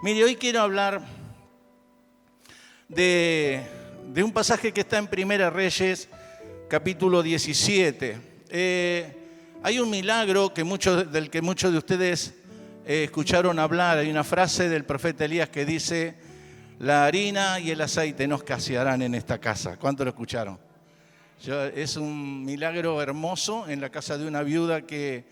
Mire, hoy quiero hablar de un pasaje que está en Primera Reyes, capítulo 17. Hay un milagro del que muchos de ustedes escucharon hablar. Hay una frase del profeta Elías que dice: la harina y el aceite no escasearán en esta casa. ¿Cuánto lo escucharon? Es un milagro hermoso en la casa de una viuda que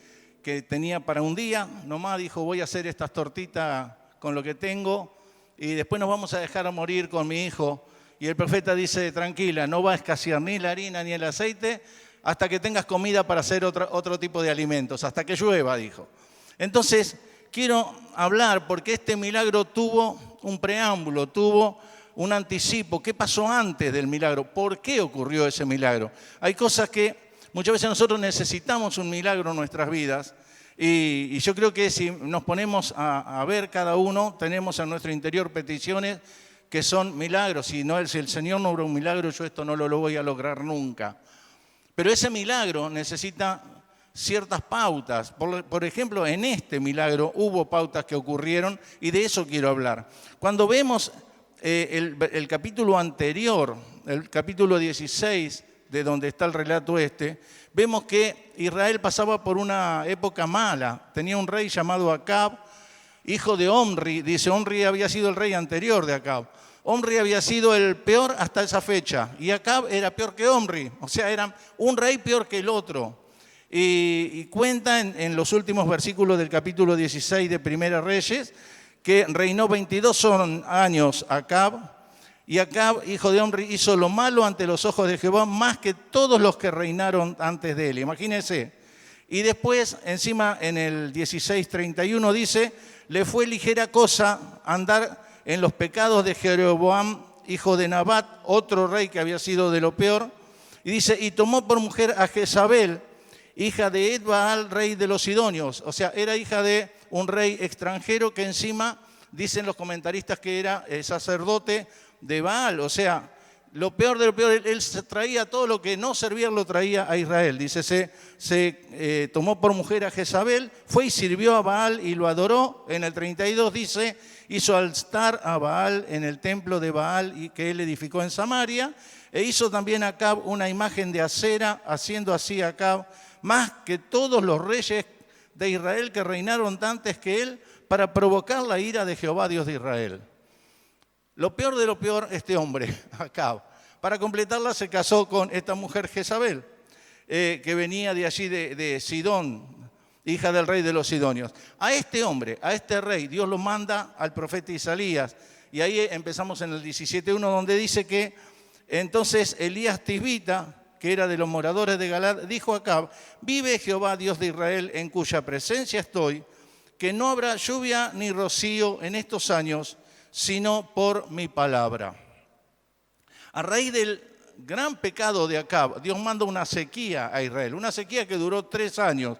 tenía para un día. Nomás dijo: voy a hacer estas tortitas con lo que tengo y después nos vamos a dejar a morir con mi hijo. Y el profeta dice: tranquila, no va a escasear ni la harina ni el aceite hasta que tengas comida para hacer otro tipo de alimentos, hasta que llueva, dijo. Entonces, quiero hablar porque este milagro tuvo un preámbulo, tuvo un anticipo. ¿Qué pasó antes del milagro? ¿Por qué ocurrió ese milagro? Hay cosas que muchas veces nosotros necesitamos un milagro en nuestras vidas. Y yo creo que si nos ponemos a ver cada uno, tenemos en nuestro interior peticiones que son milagros. Si el Señor no obra un milagro, yo esto no lo voy a lograr nunca. Pero ese milagro necesita ciertas pautas. Por ejemplo, en este milagro hubo pautas que ocurrieron y de eso quiero hablar. Cuando vemos el capítulo anterior, el capítulo 16, de donde está el relato vemos que Israel pasaba por una época mala. Tenía un rey llamado Acab, hijo de Omri. Dice, Omri había sido el rey anterior de Acab. Omri había sido el peor hasta esa fecha y Acab era peor que Omri. O sea, era un rey peor que el otro. Y cuenta en los últimos versículos del capítulo 16 de Primera Reyes que reinó 22 años Acab. Y Acab, hijo de Omri, hizo lo malo ante los ojos de Jehová más que todos los que reinaron antes de él. Imagínense. Y después, encima, en el 16:31 dice: le fue ligera cosa andar en los pecados de Jeroboam, hijo de Nabat, otro rey que había sido de lo peor. Y dice: y tomó por mujer a Jezabel, hija de Edbaal, rey de los Sidonios. O sea, era hija de un rey extranjero que encima, dicen los comentaristas, que era sacerdote de Baal. O sea, lo peor de lo peor, él traía todo lo que no servía, lo traía a Israel. Dice, se tomó por mujer a Jezabel, fue y sirvió a Baal y lo adoró. En el 32 dice, hizo altar a Baal en el templo de Baal y que él edificó en Samaria. E hizo también a Acab una imagen de acera, haciendo así a Acab más que todos los reyes de Israel que reinaron antes que él, para provocar la ira de Jehová, Dios de Israel. Lo peor de lo peor, este hombre, Acab. Para completarla, se casó con esta mujer Jezabel, que venía de allí de Sidón, hija del rey de los Sidonios. A este hombre, a este rey, Dios lo manda al profeta Isaías. Y ahí empezamos en el 17:1, donde dice que entonces Elías Tisbita, que era de los moradores de Galad, dijo a Acab: vive Jehová, Dios de Israel, en cuya presencia estoy, que no habrá lluvia ni rocío en estos años, sino por mi palabra. A raíz del gran pecado de Acab, Dios manda una sequía a Israel, una sequía que duró 3 años,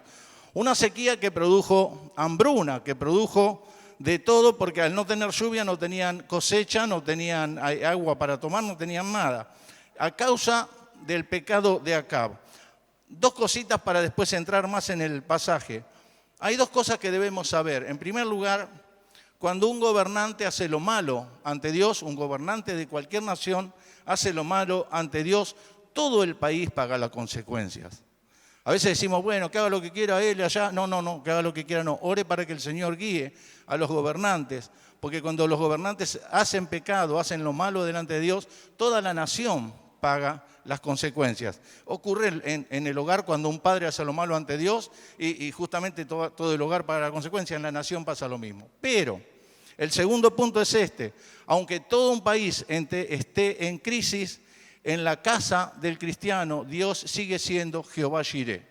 una sequía que produjo hambruna, que produjo de todo, porque al no tener lluvia no tenían cosecha, no tenían agua para tomar, no tenían nada, a causa del pecado de Acab. 2 cositas para después entrar más en el pasaje. Hay 2 cosas que debemos saber. En primer lugar, cuando un gobernante hace lo malo ante Dios, un gobernante de cualquier nación hace lo malo ante Dios, todo el país paga las consecuencias. A veces decimos, bueno, que haga lo que quiera él allá. No, que haga lo que quiera no. Ore para que el Señor guíe a los gobernantes, porque cuando los gobernantes hacen pecado, hacen lo malo delante de Dios, toda la nación paga las consecuencias. Ocurre en el hogar cuando un padre hace lo malo ante Dios y justamente todo el hogar paga la consecuencia, en la nación pasa lo mismo. Pero el segundo punto es aunque todo un país esté en crisis, en la casa del cristiano Dios sigue siendo Jehová Jireh.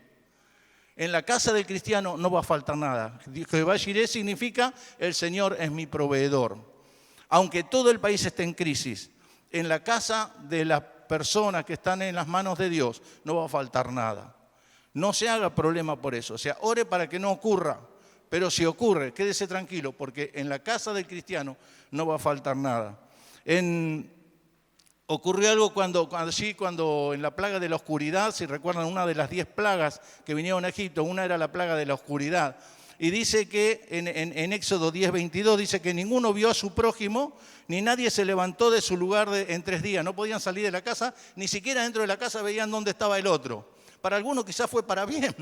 En la casa del cristiano no va a faltar nada. Jehová Jireh significa el Señor es mi proveedor. Aunque todo el país esté en crisis, en la casa de las personas que están en las manos de Dios no va a faltar nada. No se haga problema por eso. O sea, ore para que no ocurra. Pero si ocurre, quédese tranquilo, porque en la casa del cristiano no va a faltar nada. Ocurrió algo cuando en la plaga de la oscuridad, si recuerdan, una de las 10 plagas que vinieron a Egipto, una era la plaga de la oscuridad. y dice que en Éxodo 10:22 dice que ninguno vio a su prójimo, ni nadie se levantó de su lugar en 3 días. No podían salir de la casa, ni siquiera dentro de la casa veían dónde estaba el otro. Para algunos quizás fue para bien,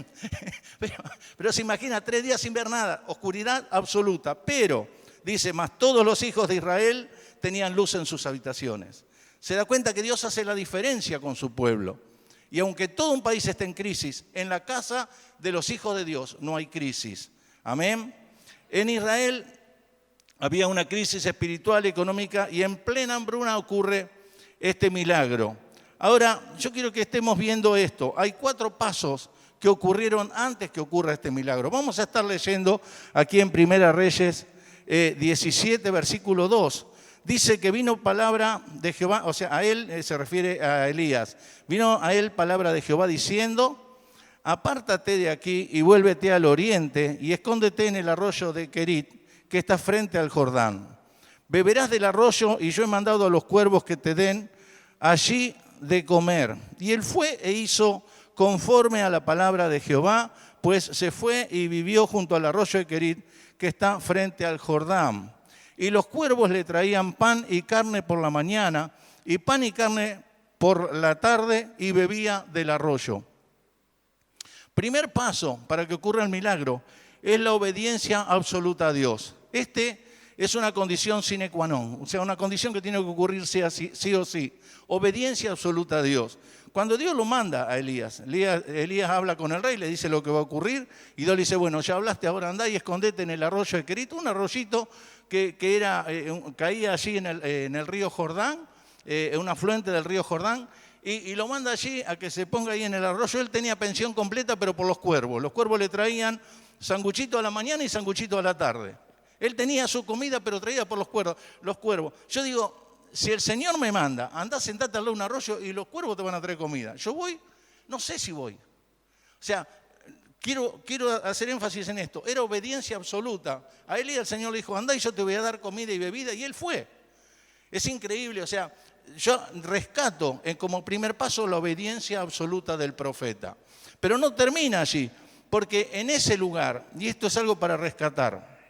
pero se imagina 3 días sin ver nada, oscuridad absoluta. Pero, dice, más todos los hijos de Israel tenían luz en sus habitaciones. Se da cuenta que Dios hace la diferencia con su pueblo. Y aunque todo un país esté en crisis, en la casa de los hijos de Dios no hay crisis. Amén. En Israel había una crisis espiritual, económica, y en plena hambruna ocurre este milagro. Ahora, yo quiero que estemos viendo esto. Hay 4 pasos que ocurrieron antes que ocurra este milagro. Vamos a estar leyendo aquí en Primera Reyes 17, versículo 2. Dice que vino palabra de Jehová, o sea, a él se refiere a Elías. Vino a él palabra de Jehová diciendo: apártate de aquí y vuélvete al oriente y escóndete en el arroyo de Querit, que está frente al Jordán. Beberás del arroyo y yo he mandado a los cuervos que te den allí de comer. Y él fue e hizo conforme a la palabra de Jehová, pues se fue y vivió junto al arroyo de Querit, que está frente al Jordán. Y los cuervos le traían pan y carne por la mañana, y pan y carne por la tarde, y bebía del arroyo. Primer paso para que ocurra el milagro es la obediencia absoluta a Dios. Es una condición sine qua non, o sea, una condición que tiene que ocurrir sí o sí. Obediencia absoluta a Dios. Cuando Dios lo manda a Elías habla con el rey, le dice lo que va a ocurrir, y Dios le dice, bueno, ya hablaste, ahora andá y escondete en el arroyo de Querit, un arroyito que caía allí en el río Jordán, un afluente del río Jordán, y lo manda allí a que se ponga ahí en el arroyo. Él tenía pensión completa, pero por los cuervos. Los cuervos le traían sanguchito a la mañana y sanguchito a la tarde. Él tenía su comida, pero traía por los cuervos. Yo digo, si el Señor me manda, andá, sentate al lado de un arroyo y los cuervos te van a traer comida. Yo voy, no sé si voy. O sea, quiero hacer énfasis en esto. Era obediencia absoluta. A Elías el Señor le dijo, andá y yo te voy a dar comida y bebida, y él fue. Es increíble, o sea, yo rescato como primer paso la obediencia absoluta del profeta. Pero no termina allí, porque en ese lugar, y esto es algo para rescatar,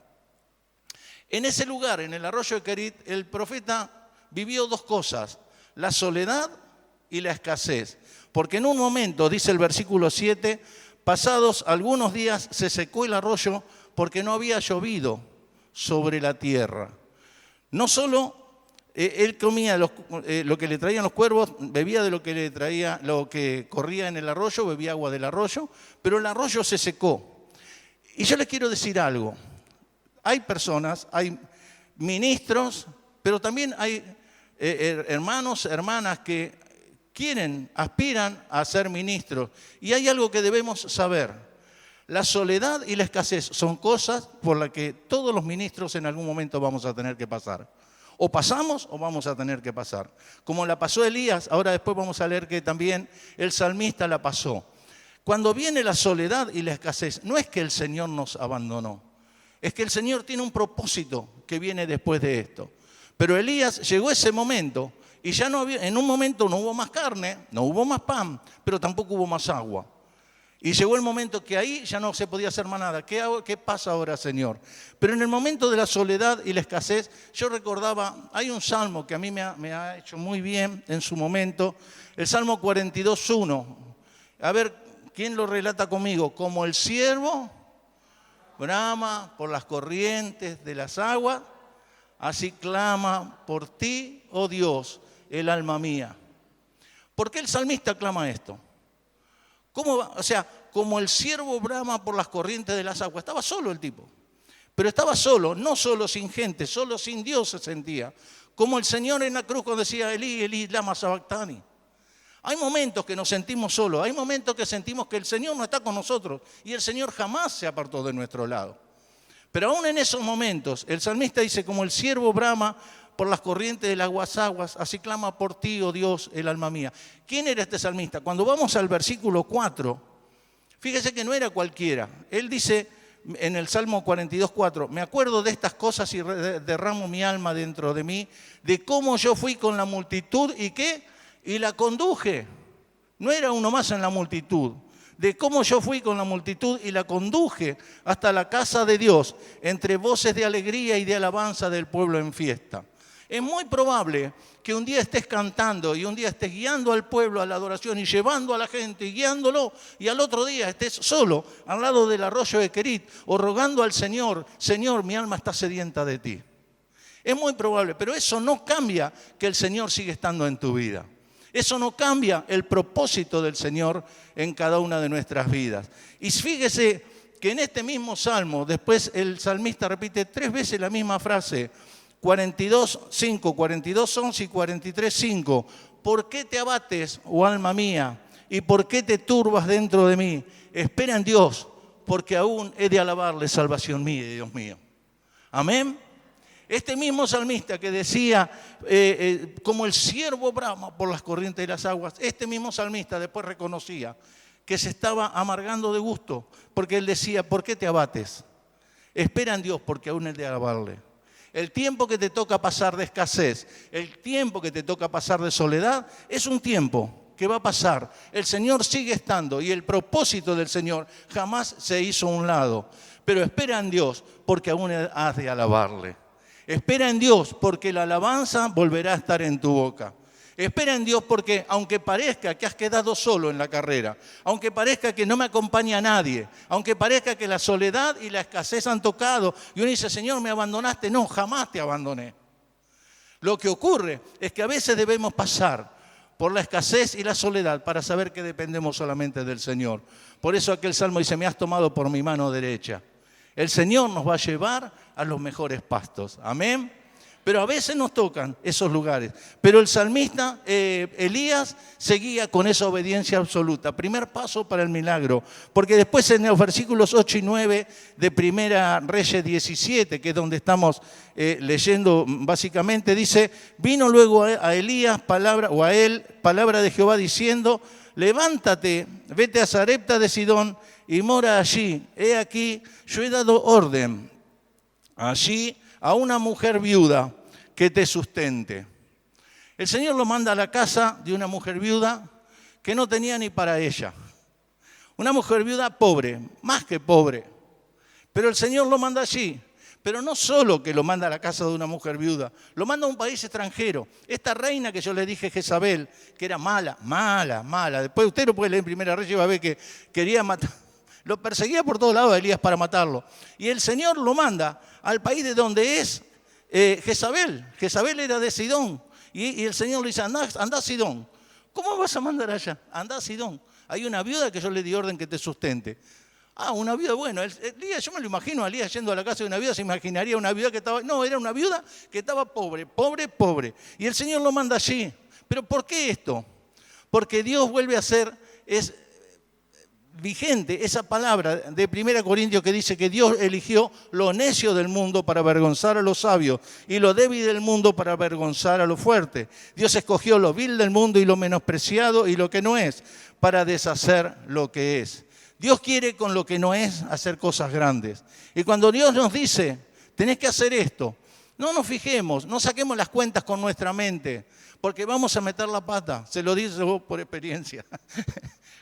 en ese lugar, en el arroyo de Querit, el profeta vivió 2 cosas, la soledad y la escasez. Porque en un momento, dice el versículo 7, pasados algunos días se secó el arroyo porque no había llovido sobre la tierra. No solo él comía lo que le traían los cuervos, bebía de lo que corría en el arroyo, bebía agua del arroyo, pero el arroyo se secó. Y yo les quiero decir algo. Hay personas, hay ministros, pero también hay hermanos, hermanas que aspiran a ser ministros. Y hay algo que debemos saber. La soledad y la escasez son cosas por las que todos los ministros en algún momento vamos a tener que pasar. O pasamos o vamos a tener que pasar. Como la pasó Elías, ahora después vamos a leer que también el salmista la pasó. Cuando viene la soledad y la escasez, no es que el Señor nos abandonó. Es que el Señor tiene un propósito que viene después de esto. Pero Elías llegó ese momento y ya en un momento no hubo más carne, no hubo más pan, pero tampoco hubo más agua. Y llegó el momento que ahí ya no se podía hacer más nada. ¿Qué pasa ahora, Señor? Pero en el momento de la soledad y la escasez, yo recordaba, hay un salmo que a mí me ha hecho muy bien en su momento, el Salmo 42:1. A ver, ¿quién lo relata conmigo? Como el ciervo brama por las corrientes de las aguas, así clama por ti, oh Dios, el alma mía. ¿Por qué el salmista clama esto? Como el ciervo brama por las corrientes de las aguas. Estaba solo el tipo. Pero estaba solo, no solo sin gente, solo sin Dios se sentía. Como el Señor en la cruz cuando decía, Elí, Elí, lama sabactani. Hay momentos que nos sentimos solos, hay momentos que sentimos que el Señor no está con nosotros y el Señor jamás se apartó de nuestro lado. Pero aún en esos momentos, el salmista dice, como el ciervo brama por las corrientes de las aguas, así clama por ti, oh Dios, el alma mía. ¿Quién era este salmista? Cuando vamos al versículo 4, fíjese que no era cualquiera. Él dice en el Salmo 42:4, me acuerdo de estas cosas y derramo mi alma dentro de mí, de cómo yo fui con la multitud y qué. Y la conduje. No era uno más en la multitud. de cómo yo fui con la multitud y la conduje hasta la casa de Dios, entre voces de alegría y de alabanza del pueblo en fiesta. Es muy probable que un día estés cantando y un día estés guiando al pueblo a la adoración y llevando a la gente y guiándolo, y al otro día estés solo al lado del arroyo de Querit o rogando al Señor: Señor, mi alma está sedienta de ti. Es muy probable, pero eso no cambia que el Señor sigue estando en tu vida. Eso no cambia el propósito del Señor en cada una de nuestras vidas. Y fíjese que en este mismo salmo, después el salmista repite 3 veces la misma frase: 42:5, 42:11 y 43:5. ¿Por qué te abates, oh alma mía? ¿Y por qué te turbas dentro de mí? Espera en Dios, porque aún he de alabarle, salvación mía y Dios mío. Amén. Este mismo salmista que decía, como el ciervo brama por las corrientes de las aguas, este mismo salmista después reconocía que se estaba amargando de gusto, porque él decía: ¿por qué te abates? Espera en Dios, porque aún he de alabarle. El tiempo que te toca pasar de escasez, el tiempo que te toca pasar de soledad, es un tiempo que va a pasar. El Señor sigue estando y el propósito del Señor jamás se hizo a un lado. Pero espera en Dios, porque aún has de alabarle. Espera en Dios, porque la alabanza volverá a estar en tu boca. Espera en Dios, porque aunque parezca que has quedado solo en la carrera, aunque parezca que no me acompaña nadie, aunque parezca que la soledad y la escasez han tocado, y uno dice: Señor, me abandonaste. No, jamás te abandoné. Lo que ocurre es que a veces debemos pasar por la escasez y la soledad para saber que dependemos solamente del Señor. Por eso aquel salmo dice: me has tomado por mi mano derecha. El Señor nos va a llevar a los mejores pastos. Amén. Pero a veces nos tocan esos lugares. Pero el salmista Elías seguía con esa obediencia absoluta. Primer paso para el milagro. Porque después en los versículos 8 y 9 de Primera Reyes 17, que es donde estamos leyendo básicamente, dice: vino luego a Elías palabra de Jehová diciendo: levántate, vete a Sarepta de Sidón y mora allí. He aquí, yo he dado orden allí a una mujer viuda que te sustente. El Señor lo manda a la casa de una mujer viuda que no tenía ni para ella. Una mujer viuda pobre, más que pobre. Pero el Señor lo manda allí. Pero no solo que lo manda a la casa de una mujer viuda, lo manda a un país extranjero. Esta reina que yo le dije, Jezabel, que era mala. Después usted lo puede leer en Primera Reyes y va a ver que quería matar. Lo perseguía por todos lados a Elías para matarlo. Y el Señor lo manda al país de donde es Jezabel. Jezabel era de Sidón. Y el Señor le dice: anda a Sidón. ¿Cómo vas a mandar allá? Anda a Sidón. Hay una viuda que yo le di orden que te sustente. Ah, una viuda, bueno. Elías, yo me lo imagino a Elías yendo a la casa de una viuda, se imaginaría una viuda que estaba... No, era una viuda que estaba pobre. Y el Señor lo manda allí. ¿Pero por qué esto? Porque Dios vuelve a ser... Es vigente esa palabra de 1 Corintios que dice que Dios eligió lo necio del mundo para avergonzar a los sabios y lo débil del mundo para avergonzar a lo fuerte. Dios escogió lo vil del mundo y lo menospreciado y lo que no es para deshacer lo que es. Dios quiere con lo que no es hacer cosas grandes. Y cuando Dios nos dice: tenés que hacer esto, no nos fijemos, no saquemos las cuentas con nuestra mente, porque vamos a meter la pata. Se lo dice vos por experiencia.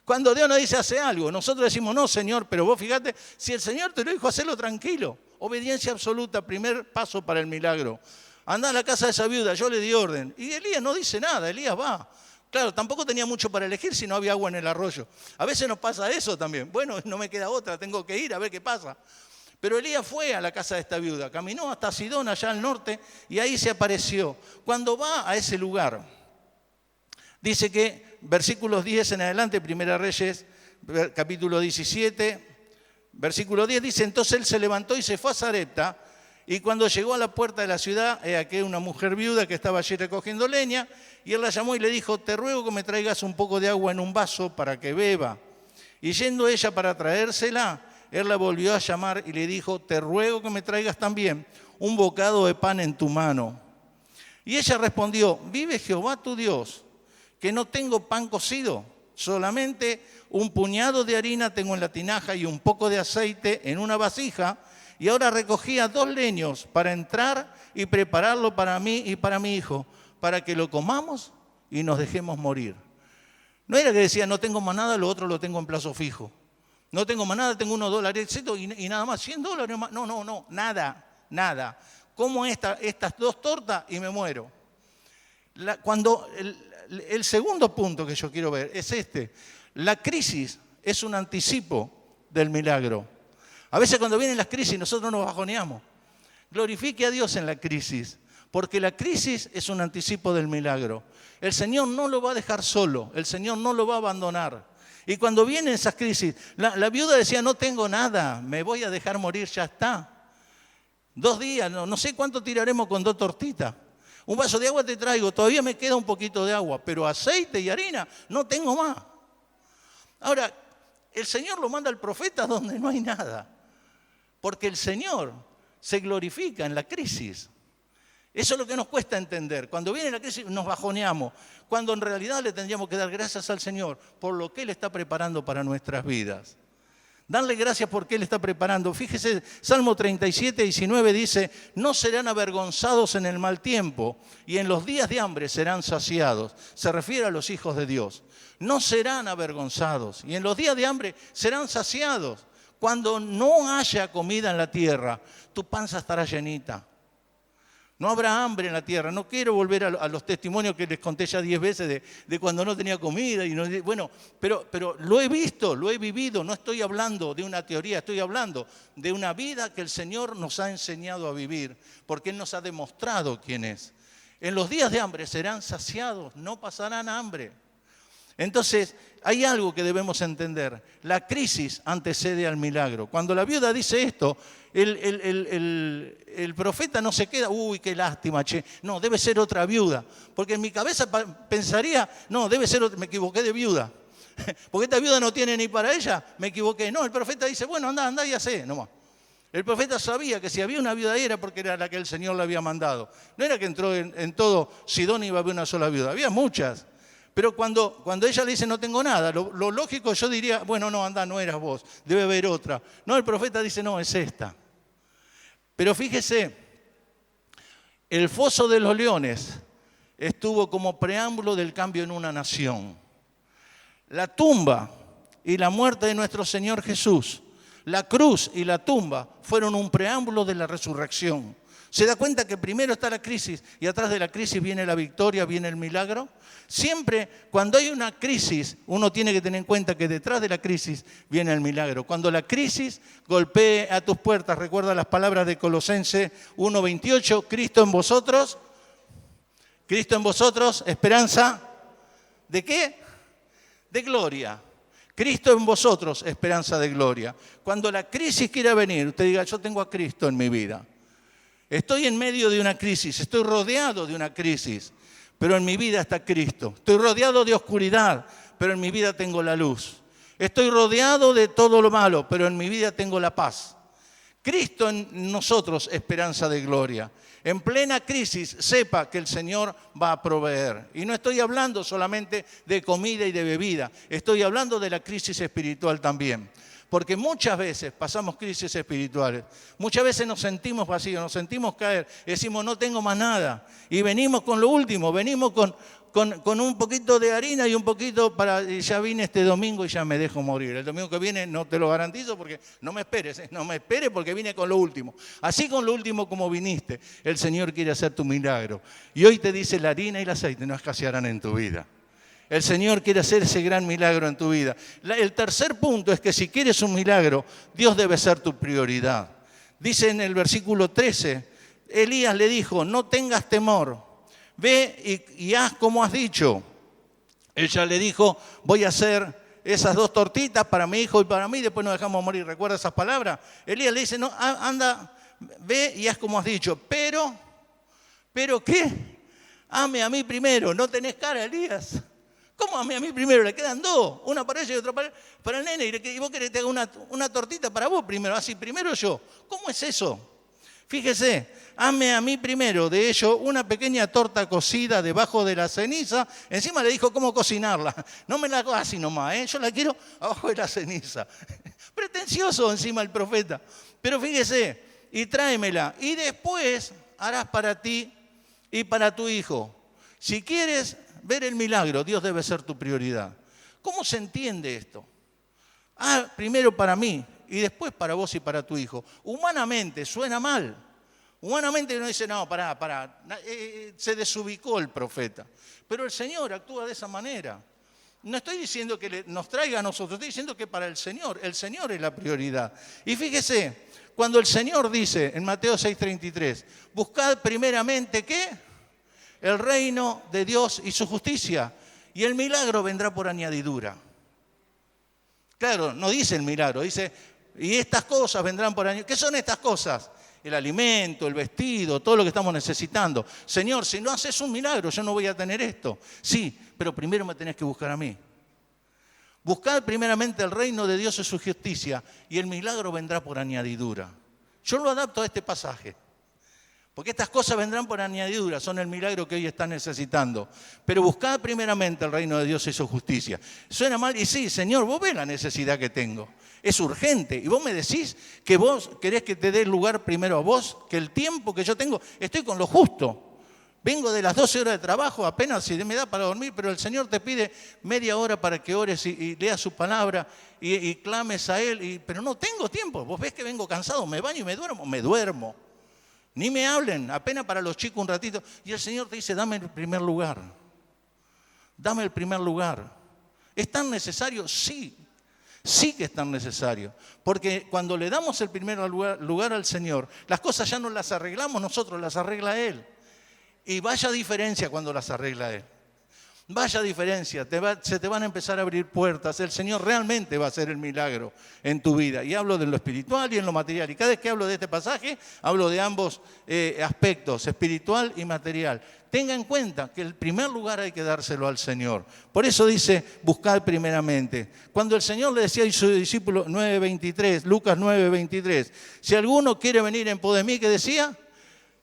Cuando Dios nos dice hace algo, nosotros decimos: no, Señor, pero vos fíjate, si el Señor te lo dijo, hacelo tranquilo. Obediencia absoluta, primer paso para el milagro. Andá a la casa de esa viuda, yo le di orden. Y Elías no dice nada, Elías va. Claro, tampoco tenía mucho para elegir si no había agua en el arroyo. A veces nos pasa eso también. Bueno, no me queda otra, tengo que ir a ver qué pasa. Pero Elías fue a la casa de esta viuda, caminó hasta Sidón, allá al norte, y ahí se apareció. Cuando va a ese lugar, dice que, versículos 10 en adelante, Primera Reyes, capítulo 17, versículo 10, dice: entonces él se levantó y se fue a Sarepta, y cuando llegó a la puerta de la ciudad, he aquí una mujer viuda que estaba allí recogiendo leña, y él la llamó y le dijo: te ruego que me traigas un poco de agua en un vaso para que beba. Y yendo ella para traérsela, él la volvió a llamar y le dijo: te ruego que me traigas también un bocado de pan en tu mano. Y ella respondió: vive Jehová tu Dios, que no tengo pan cocido, solamente un puñado de harina tengo en la tinaja y un poco de aceite en una vasija, y ahora recogía 2 leños para entrar y prepararlo para mí y para mi hijo, para que lo comamos y nos dejemos morir. No era que decía, no tengo más nada, lo otro lo tengo en plazo fijo. No tengo más nada, tengo unos dólares y nada más, $100 más. No, nada. Como estas 2 tortas y me muero. Cuando el segundo punto que yo quiero ver es este. La crisis es un anticipo del milagro. A veces cuando vienen las crisis nosotros nos bajoneamos. Glorifique a Dios en la crisis, porque la crisis es un anticipo del milagro. El Señor no lo va a dejar solo, el Señor no lo va a abandonar. Y cuando vienen esas crisis, la viuda decía, no tengo nada, me voy a dejar morir, ya está. 2 días, no sé cuánto tiraremos con 2 tortitas. Un vaso de agua te traigo, todavía me queda un poquito de agua, pero aceite y harina no tengo más. Ahora, el Señor lo manda al profeta donde no hay nada, porque el Señor se glorifica en la crisis. Eso es lo que nos cuesta entender. Cuando viene la crisis nos bajoneamos, cuando en realidad le tendríamos que dar gracias al Señor por lo que Él está preparando para nuestras vidas. Darle gracias porque Él está preparando. Fíjese, Salmo 37, 19 dice, no serán avergonzados en el mal tiempo y en los días de hambre serán saciados. Se refiere a los hijos de Dios. No serán avergonzados y en los días de hambre serán saciados. Cuando no haya comida en la tierra, tu panza estará llenita. No habrá hambre en la tierra. No quiero volver a los testimonios que les conté ya 10 veces de cuando no tenía comida. Pero lo he visto, lo he vivido. No estoy hablando de una teoría, estoy hablando de una vida que el Señor nos ha enseñado a vivir, porque Él nos ha demostrado quién es. En los días de hambre serán saciados, no pasarán hambre. Entonces, hay algo que debemos entender. La crisis antecede al milagro. Cuando la viuda dice esto, el profeta no se queda, uy, qué lástima, che. No, debe ser otra viuda. Porque en mi cabeza pensaría, no, debe ser otra, me equivoqué de viuda. Porque esta viuda no tiene ni para ella, me equivoqué. No, el profeta dice, bueno, anda y hacé, nomás. El profeta sabía que si había una viuda ahí era porque era la que el Señor le había mandado. No era que entró en todo Sidón y iba a haber una sola viuda, había muchas. Pero cuando ella le dice no tengo nada, lo lógico yo diría, bueno, no, anda, no eras vos, debe haber otra. No, el profeta dice, no, es esta. Pero fíjese, el foso de los leones estuvo como preámbulo del cambio en una nación. La tumba y la muerte de nuestro Señor Jesús, la cruz y la tumba fueron un preámbulo de la resurrección. ¿Se da cuenta que primero está la crisis y atrás de la crisis viene la victoria, viene el milagro? Siempre cuando hay una crisis, uno tiene que tener en cuenta que detrás de la crisis viene el milagro. Cuando la crisis golpee a tus puertas, recuerda las palabras de Colosenses 1:28, Cristo en vosotros, esperanza, ¿de qué? De gloria. Cristo en vosotros, esperanza de gloria. Cuando la crisis quiera venir, usted diga, yo tengo a Cristo en mi vida. Estoy en medio de una crisis, estoy rodeado de una crisis, pero en mi vida está Cristo. Estoy rodeado de oscuridad, pero en mi vida tengo la luz. Estoy rodeado de todo lo malo, pero en mi vida tengo la paz. Cristo en nosotros, esperanza de gloria. En plena crisis, sepa que el Señor va a proveer. Y no estoy hablando solamente de comida y de bebida, estoy hablando de la crisis espiritual también. Porque muchas veces pasamos crisis espirituales, muchas veces nos sentimos vacíos, nos sentimos caer, decimos no tengo más nada y venimos con lo último, venimos con un poquito de harina y un poquito ya vine este domingo y ya me dejo morir. El domingo que viene no te lo garantizo porque no me esperes porque vine con lo último. Así con lo último como viniste, el Señor quiere hacer tu milagro. Y hoy te dice la harina y el aceite no escasearán en tu vida. El Señor quiere hacer ese gran milagro en tu vida. El tercer punto es que si quieres un milagro, Dios debe ser tu prioridad. Dice en el versículo 13, Elías le dijo, no tengas temor, ve y haz como has dicho. Ella le dijo, voy a hacer esas 2 tortitas para mi hijo y para mí, después nos dejamos morir. ¿Recuerda esas palabras? Elías le dice, no, anda, ve y haz como has dicho. ¿Pero qué? Ame a mí primero, no tenés cara, Elías. ¿Cómo a mí primero? Le quedan 2, una para ella y otra para el nene, y vos querés que te haga una tortita para vos primero, así primero yo. ¿Cómo es eso? Fíjese, ame a mí primero, de hecho, una pequeña torta cocida debajo de la ceniza, encima le dijo cómo cocinarla. No me la hago así nomás, yo la quiero abajo de la ceniza. Pretencioso encima el profeta. Pero fíjese, y tráemela, y después harás para ti y para tu hijo. Si quieres ver el milagro, Dios debe ser tu prioridad. ¿Cómo se entiende esto? Primero para mí y después para vos y para tu hijo. Humanamente suena mal. Humanamente uno dice, no, pará. Se desubicó el profeta. Pero el Señor actúa de esa manera. No estoy diciendo que nos traiga a nosotros, estoy diciendo que para el Señor es la prioridad. Y fíjese, cuando el Señor dice en Mateo 6:33, buscad primeramente, ¿qué? El reino de Dios y su justicia, y el milagro vendrá por añadidura. Claro, no dice el milagro, dice, y estas cosas vendrán por añadidura. ¿Qué son estas cosas? El alimento, el vestido, todo lo que estamos necesitando. Señor, si no haces un milagro, yo no voy a tener esto. Sí, pero primero me tenés que buscar a mí. Buscad primeramente el reino de Dios y su justicia, y el milagro vendrá por añadidura. Yo lo adapto a este pasaje, porque estas cosas vendrán por añadidura, son el milagro que hoy están necesitando. Pero buscad primeramente el reino de Dios y su justicia. Suena mal, y sí, Señor, vos ves la necesidad que tengo. Es urgente. Y vos me decís que vos querés que te dé lugar primero a vos, que el tiempo que yo tengo, estoy con lo justo. Vengo de las 12 horas de trabajo, apenas si me da para dormir, pero el Señor te pide media hora para que ores y leas su palabra y clames a Él. Pero no tengo tiempo. Vos ves que vengo cansado, me baño y me duermo. Ni me hablen, apenas para los chicos un ratito. Y el Señor te dice, dame el primer lugar. Dame el primer lugar. ¿Es tan necesario? Sí. Sí que es tan necesario, porque cuando le damos el primer lugar al Señor, las cosas ya no las arreglamos nosotros, las arregla Él. Y vaya diferencia cuando las arregla Él. Vaya diferencia, se te van a empezar a abrir puertas. El Señor realmente va a hacer el milagro en tu vida. Y hablo de lo espiritual y en lo material. Y cada vez que hablo de este pasaje, hablo de ambos aspectos, espiritual y material. Tenga en cuenta que el primer lugar hay que dárselo al Señor. Por eso dice, buscad primeramente. Cuando el Señor le decía a su discípulo 9:23, Lucas 9:23, si alguno quiere venir en pos de mí, ¿qué decía?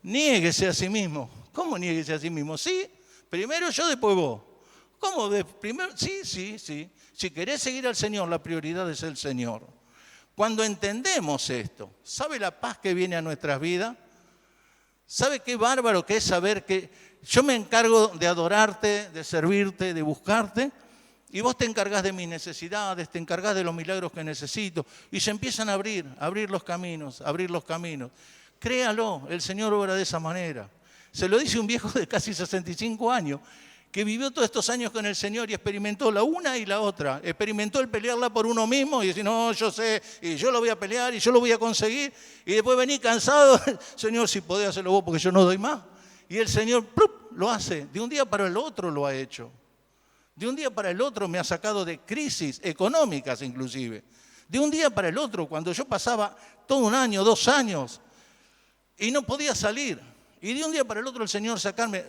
Niéguese a sí mismo. ¿Cómo niéguese a sí mismo? Sí, primero yo, después vos. ¿Cómo? Primero, sí. Si querés seguir al Señor, la prioridad es el Señor. Cuando entendemos esto, ¿sabe la paz que viene a nuestras vidas? ¿Sabe qué bárbaro que es saber que yo me encargo de adorarte, de servirte, de buscarte? Y vos te encargás de mis necesidades, te encargás de los milagros que necesito. Y se empiezan a abrir los caminos. Créalo, el Señor obra de esa manera. Se lo dice un viejo de casi 65 años, que vivió todos estos años con el Señor y experimentó la una y la otra. Experimentó el pelearla por uno mismo y decir, no, yo sé, y yo lo voy a pelear y yo lo voy a conseguir. Y después vení cansado, Señor, si podés hacerlo vos porque yo no doy más. Y el Señor lo hace, de un día para el otro lo ha hecho. De un día para el otro me ha sacado de crisis económicas inclusive. De un día para el otro, cuando yo pasaba todo un año, 2 años, y no podía salir. Y de un día para el otro el Señor sacarme.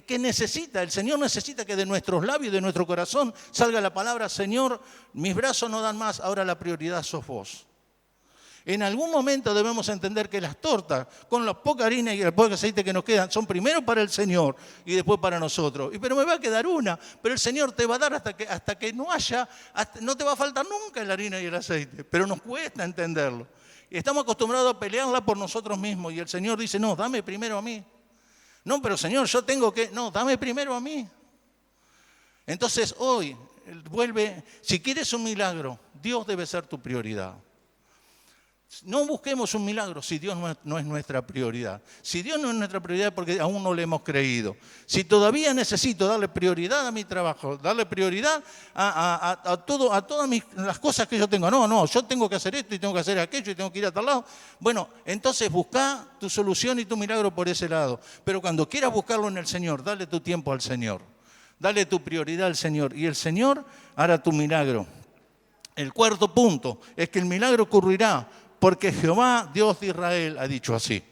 ¿Qué necesita? El Señor necesita que de nuestros labios, de nuestro corazón, salga la palabra, Señor, mis brazos no dan más, ahora la prioridad sos vos. En algún momento debemos entender que las tortas, con la poca harina y el poco aceite que nos quedan, son primero para el Señor y después para nosotros. Pero me va a quedar una, pero el Señor te va a dar hasta que no haya, no te va a faltar nunca la harina y el aceite, pero nos cuesta entenderlo. Y estamos acostumbrados a pelearla por nosotros mismos y el Señor dice, no, dame primero a mí. No, pero Señor, yo tengo que, no, dame primero a mí. Entonces hoy, si quieres un milagro, Dios debe ser tu prioridad. No busquemos un milagro si Dios no es nuestra prioridad. Si Dios no es nuestra prioridad es porque aún no le hemos creído. Si todavía necesito darle prioridad a mi trabajo, darle prioridad a todas las cosas que yo tengo. No, yo tengo que hacer esto y tengo que hacer aquello y tengo que ir a tal lado. Bueno, entonces busca tu solución y tu milagro por ese lado. Pero cuando quieras buscarlo en el Señor, dale tu tiempo al Señor. Dale tu prioridad al Señor y el Señor hará tu milagro. El cuarto punto es que el milagro ocurrirá porque Jehová, Dios de Israel, ha dicho así.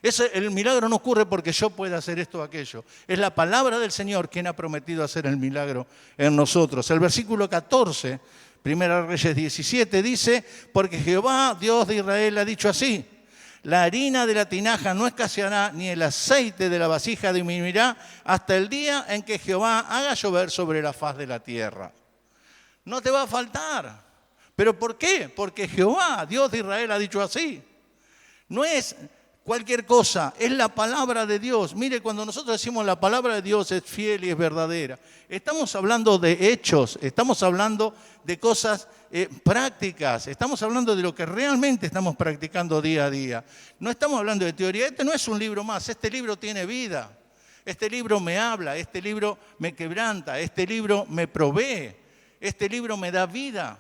El milagro no ocurre porque yo pueda hacer esto o aquello. Es la palabra del Señor quien ha prometido hacer el milagro en nosotros. El versículo 14, 1 Reyes 17, dice, porque Jehová, Dios de Israel, ha dicho así. La harina de la tinaja no escaseará, ni el aceite de la vasija disminuirá, hasta el día en que Jehová haga llover sobre la faz de la tierra. No te va a faltar. ¿Pero por qué? Porque Jehová, Dios de Israel, ha dicho así. No es cualquier cosa, es la palabra de Dios. Mire, cuando nosotros decimos la palabra de Dios es fiel y es verdadera, estamos hablando de hechos, estamos hablando de cosas prácticas, estamos hablando de lo que realmente estamos practicando día a día. No estamos hablando de teoría, este no es un libro más, este libro tiene vida. Este libro me habla, este libro me quebranta, este libro me provee, este libro me da vida.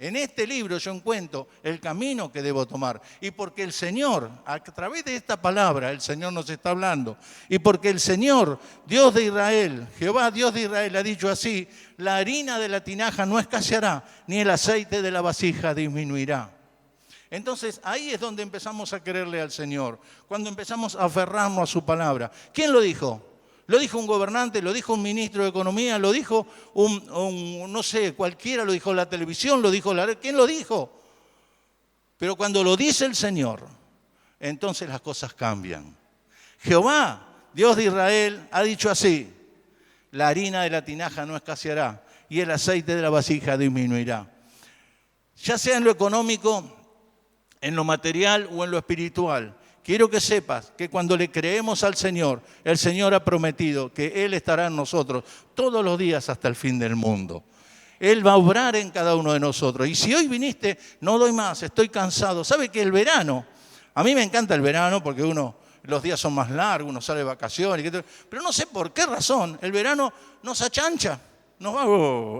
En este libro yo encuentro el camino que debo tomar. Y porque el Señor, a través de esta palabra, el Señor nos está hablando. Y porque el Señor, Dios de Israel, Jehová Dios de Israel, ha dicho así: la harina de la tinaja no escaseará, ni el aceite de la vasija disminuirá. Entonces ahí es donde empezamos a creerle al Señor, cuando empezamos a aferrarnos a su palabra. ¿Quién lo dijo? Lo dijo un gobernante, lo dijo un ministro de Economía, lo dijo no sé, cualquiera, lo dijo la televisión, lo dijo ¿quién lo dijo? Pero cuando lo dice el Señor, entonces las cosas cambian. Jehová, Dios de Israel, ha dicho así: la harina de la tinaja no escaseará y el aceite de la vasija disminuirá. Ya sea en lo económico, en lo material o en lo espiritual. Quiero que sepas que cuando le creemos al Señor, el Señor ha prometido que Él estará en nosotros todos los días hasta el fin del mundo. Él va a obrar en cada uno de nosotros. Y si hoy viniste, no doy más, estoy cansado. ¿Sabe que el verano? A mí me encanta el verano porque los días son más largos, uno sale de vacaciones. Pero no sé por qué razón el verano nos achancha.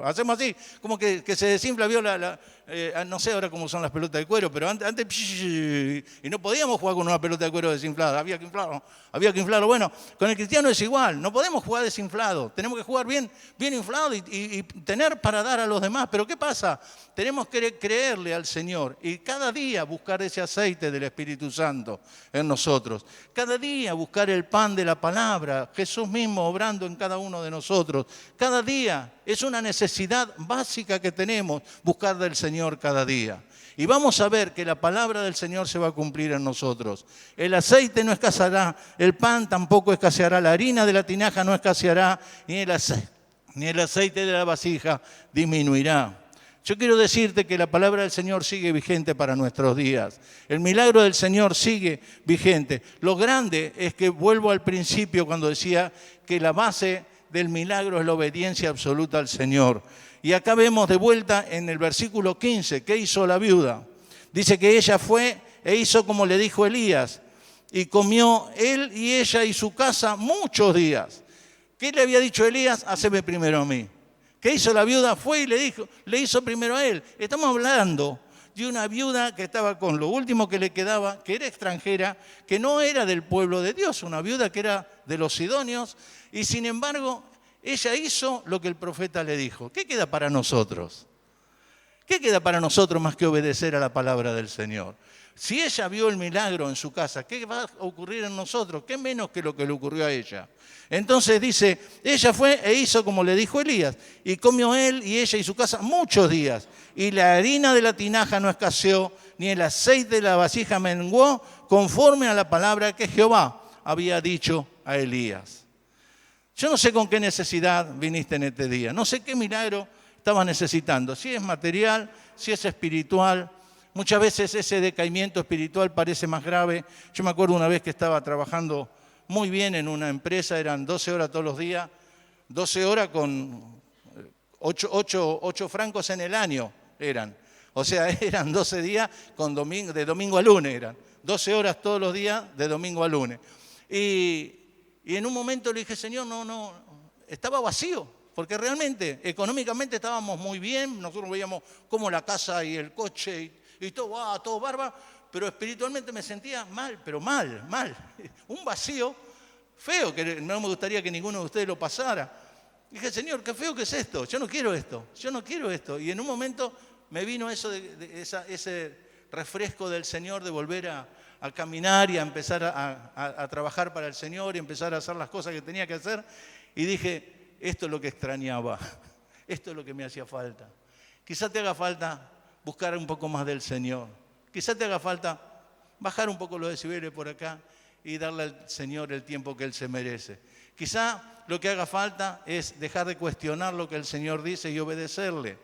Hacemos así, como que se desinfla, vio no sé ahora cómo son las pelotas de cuero, pero antes y no podíamos jugar con una pelota de cuero desinflada, había que inflarlo. Bueno, con el cristiano es igual, no podemos jugar desinflado, tenemos que jugar bien inflado y tener para dar a los demás. Pero ¿qué pasa? Tenemos que creerle al Señor y cada día buscar ese aceite del Espíritu Santo en nosotros, cada día buscar el pan de la palabra, Jesús mismo obrando en cada uno de nosotros, cada día. Es una necesidad básica que tenemos, buscar del Señor cada día. Y vamos a ver que la palabra del Señor se va a cumplir en nosotros. El aceite no escaseará, el pan tampoco escaseará, la harina de la tinaja no escaseará, ni el aceite de la vasija disminuirá. Yo quiero decirte que la palabra del Señor sigue vigente para nuestros días. El milagro del Señor sigue vigente. Lo grande es que vuelvo al principio cuando decía que la base del milagro es la obediencia absoluta al Señor. Y acá vemos de vuelta en el versículo 15, ¿qué hizo la viuda? Dice que ella fue e hizo como le dijo Elías, y comió él y ella y su casa muchos días. ¿Qué le había dicho Elías? Haceme primero a mí. ¿Qué hizo la viuda? Fue y le hizo primero a él. Estamos hablando de una viuda que estaba con lo último que le quedaba, que era extranjera, que no era del pueblo de Dios, una viuda que era de los sidonios, y sin embargo ella hizo lo que el profeta le dijo. ¿Qué queda para nosotros? ¿Qué queda para nosotros más que obedecer a la palabra del Señor? Si ella vio el milagro en su casa, ¿qué va a ocurrir en nosotros? ¿Qué menos que lo que le ocurrió a ella? Entonces dice, ella fue e hizo como le dijo Elías, y comió él y ella y su casa muchos días, y la harina de la tinaja no escaseó, ni el aceite de la vasija menguó, conforme a la palabra que Jehová había dicho a Elías. Yo no sé con qué necesidad viniste en este día, no sé qué milagro estabas necesitando, si es material, si es espiritual. Muchas veces ese decaimiento espiritual parece más grave. Yo me acuerdo una vez que estaba trabajando muy bien en una empresa, eran 12 horas todos los días, 12 horas con 8 francos en el año eran. O sea, eran 12 días de domingo a lunes eran. 12 horas todos los días de domingo a lunes. Y en un momento le dije, Señor, no, estaba vacío, porque realmente, económicamente estábamos muy bien, nosotros veíamos como la casa y el coche y todo, todo bárbaro, pero espiritualmente me sentía mal, pero mal. Un vacío feo, que no me gustaría que ninguno de ustedes lo pasara. Dije, Señor, qué feo que es esto, yo no quiero esto. Y en un momento me vino eso ese refresco del Señor de volver a caminar y a empezar a trabajar para el Señor y empezar a hacer las cosas que tenía que hacer. Y dije, esto es lo que extrañaba, esto es lo que me hacía falta. Quizá te haga falta buscar un poco más del Señor. Quizá te haga falta bajar un poco los decibeles por acá y darle al Señor el tiempo que Él se merece. Quizá lo que haga falta es dejar de cuestionar lo que el Señor dice y obedecerle.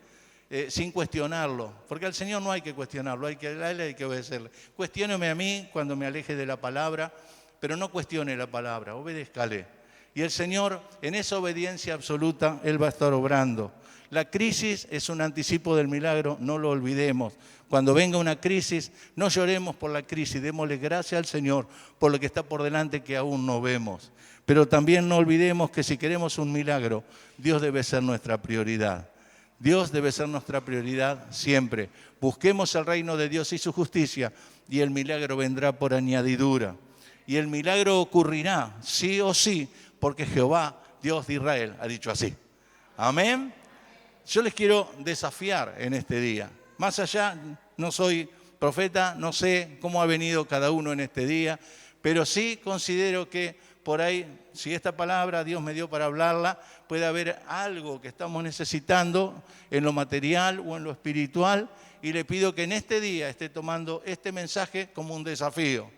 sin cuestionarlo, porque al Señor no hay que cuestionarlo, a Él hay que obedecerle. Cuestióneme a mí cuando me aleje de la palabra, pero no cuestione la palabra, obedézcale. Y el Señor, en esa obediencia absoluta, Él va a estar obrando. La crisis es un anticipo del milagro, no lo olvidemos. Cuando venga una crisis, no lloremos por la crisis, démosle gracias al Señor por lo que está por delante que aún no vemos. Pero también no olvidemos que si queremos un milagro, Dios debe ser nuestra prioridad. Dios debe ser nuestra prioridad siempre. Busquemos el reino de Dios y su justicia y el milagro vendrá por añadidura. Y el milagro ocurrirá, sí o sí, porque Jehová, Dios de Israel, ha dicho así. Amén. Yo les quiero desafiar en este día. Más allá, no soy profeta, no sé cómo ha venido cada uno en este día, pero sí considero que por ahí, si esta palabra Dios me dio para hablarla, puede haber algo que estamos necesitando en lo material o en lo espiritual, y le pido que en este día esté tomando este mensaje como un desafío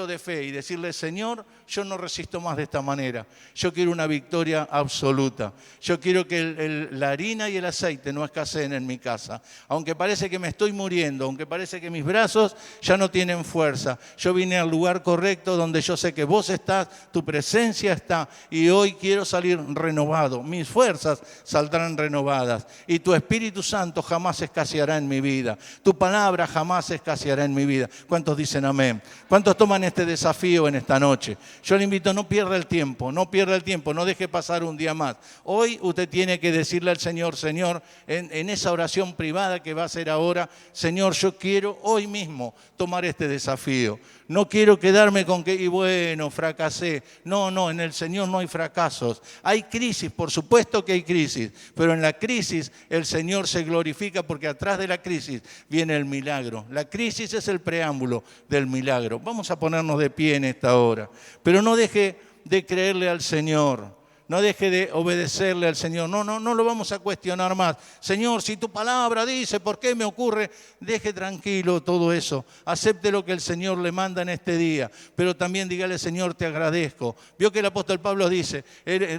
de fe y decirle, Señor, yo no resisto más de esta manera. Yo quiero una victoria absoluta. Yo quiero que la harina y el aceite no escaseen en mi casa. Aunque parece que me estoy muriendo, aunque parece que mis brazos ya no tienen fuerza. Yo vine al lugar correcto donde yo sé que vos estás, tu presencia está, y hoy quiero salir renovado. Mis fuerzas saldrán renovadas y tu Espíritu Santo jamás escaseará en mi vida. Tu palabra jamás escaseará en mi vida. ¿Cuántos dicen amén? ¿Cuántos toman este desafío en esta noche? Yo le invito, no pierda el tiempo, no deje pasar un día más. Hoy usted tiene que decirle al Señor, Señor, en esa oración privada que va a hacer ahora, Señor, yo quiero hoy mismo tomar este desafío. No quiero quedarme con que, y bueno, fracasé. No, en el Señor no hay fracasos. Hay crisis, por supuesto que hay crisis, pero en la crisis el Señor se glorifica porque atrás de la crisis viene el milagro. La crisis es el preámbulo del milagro. Vamos a ponernos de pie en esta hora, pero no deje de creerle al Señor. No deje de obedecerle al Señor. No lo vamos a cuestionar más. Señor, si tu palabra dice, ¿por qué me ocurre? Deje tranquilo todo eso. Acepte lo que el Señor le manda en este día. Pero también dígale, Señor, te agradezco. Vio que el apóstol Pablo dice,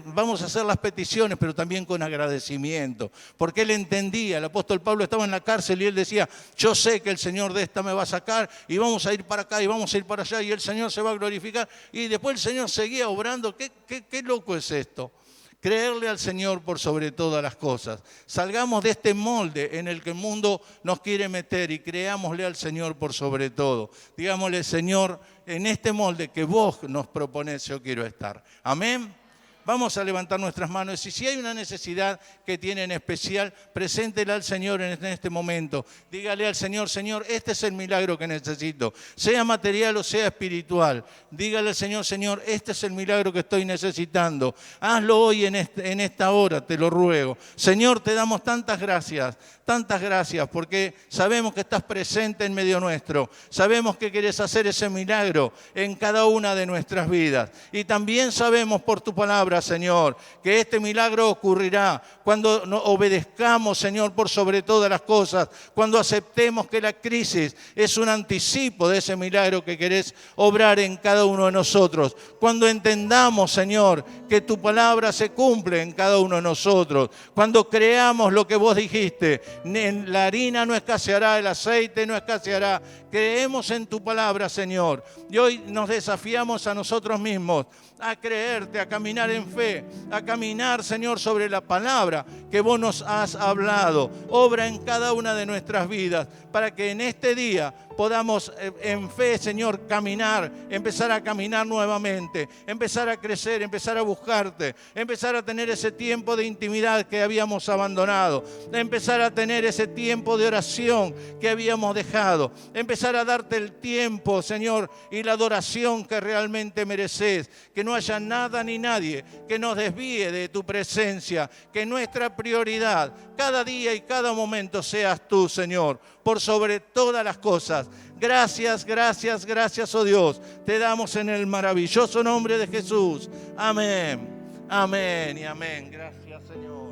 vamos a hacer las peticiones, pero también con agradecimiento. Porque él entendía, el apóstol Pablo estaba en la cárcel y él decía, yo sé que el Señor de esta me va a sacar y vamos a ir para acá y vamos a ir para allá y el Señor se va a glorificar. Y después el Señor seguía obrando. ¿Qué loco es esto? Creerle al Señor por sobre todas las cosas. Salgamos de este molde en el que el mundo nos quiere meter y creámosle al Señor por sobre todo. Digámosle, Señor, en este molde que vos nos proponés yo quiero estar. Amén. Vamos a levantar nuestras manos y si hay una necesidad que tiene en especial, preséntela al Señor en este momento. Dígale al Señor, Señor, este es el milagro que necesito, sea material o sea espiritual. Dígale al Señor, Señor, este es el milagro que estoy necesitando. Hazlo hoy en esta hora, te lo ruego. Señor, te damos tantas gracias, porque sabemos que estás presente en medio nuestro. Sabemos que querés hacer ese milagro en cada una de nuestras vidas. Y también sabemos por tu palabra, Señor, que este milagro ocurrirá cuando obedezcamos, Señor, por sobre todas las cosas, cuando aceptemos que la crisis es un anticipo de ese milagro que querés obrar en cada uno de nosotros, cuando entendamos, Señor, que tu palabra se cumple en cada uno de nosotros, cuando creamos lo que vos dijiste, la harina no escaseará, el aceite no escaseará. Creemos en tu palabra, Señor, y hoy nos desafiamos a nosotros mismos a creerte, a caminar en fe, a caminar, Señor, sobre la palabra que vos nos has hablado. Obra en cada una de nuestras vidas para que en este día podamos en fe, Señor, caminar, empezar a caminar nuevamente, empezar a crecer, empezar a buscarte, empezar a tener ese tiempo de intimidad que habíamos abandonado, empezar a tener ese tiempo de oración que habíamos dejado, empezar a darte el tiempo, Señor, y la adoración que realmente mereces, que no haya nada ni nadie que nos desvíe de tu presencia, que nuestra prioridad cada día y cada momento seas tú, Señor, por sobre todas las cosas. Gracias, gracias, gracias, oh Dios. Te damos en el maravilloso nombre de Jesús. Amén, amén y amén. Gracias, Señor.